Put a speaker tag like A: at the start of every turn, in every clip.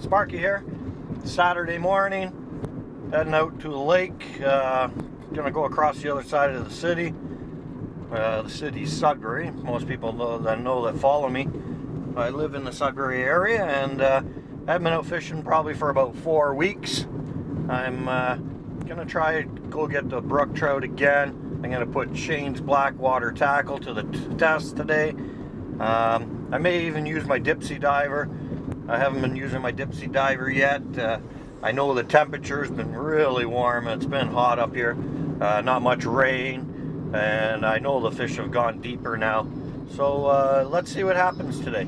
A: Sparky here. Saturday morning, heading out to the lake. Gonna go across the other side of the city. The city's Sudbury. Most people that follow me. I live in the Sudbury area, and I've been out fishing probably for about 4 weeks. I'm gonna try go get the brook trout again. I'm gonna put Shane's Blackwater tackle to the test today. I may even use my dipsy diver. I haven't been using my dipsy diver yet. I know the temperature's been really warm. It's been hot up here. Not much rain, and I know the fish have gone deeper now. So let's see what happens today.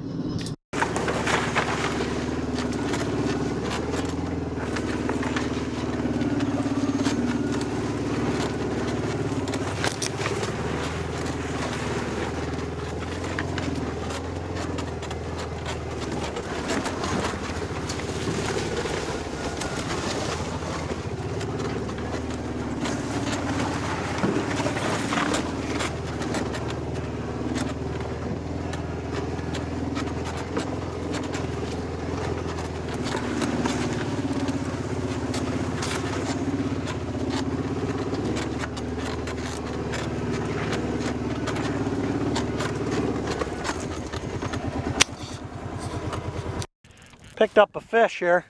A: Picked up a fish here.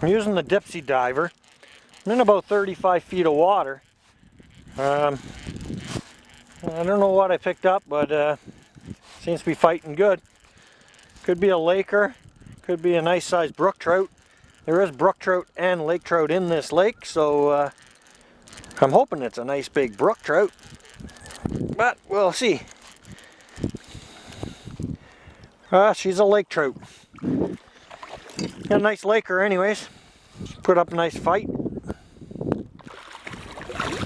A: I'm using the dipsy diver. I'm in about 35 feet of water. I don't know what I picked up, but seems to be fighting good. Could be a laker, could be a nice sized brook trout. There is brook trout and lake trout in this lake, so I'm hoping it's a nice big brook trout, but we'll see. She's a lake trout. Got a nice laker anyways. Put up a nice fight.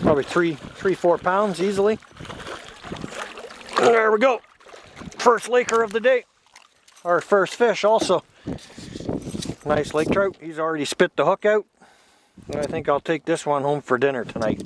A: Probably 3-4 pounds easily. There we go. First laker of the day. Our first fish also. Nice lake trout. He's already spit the hook out. I think I'll take this one home for dinner tonight.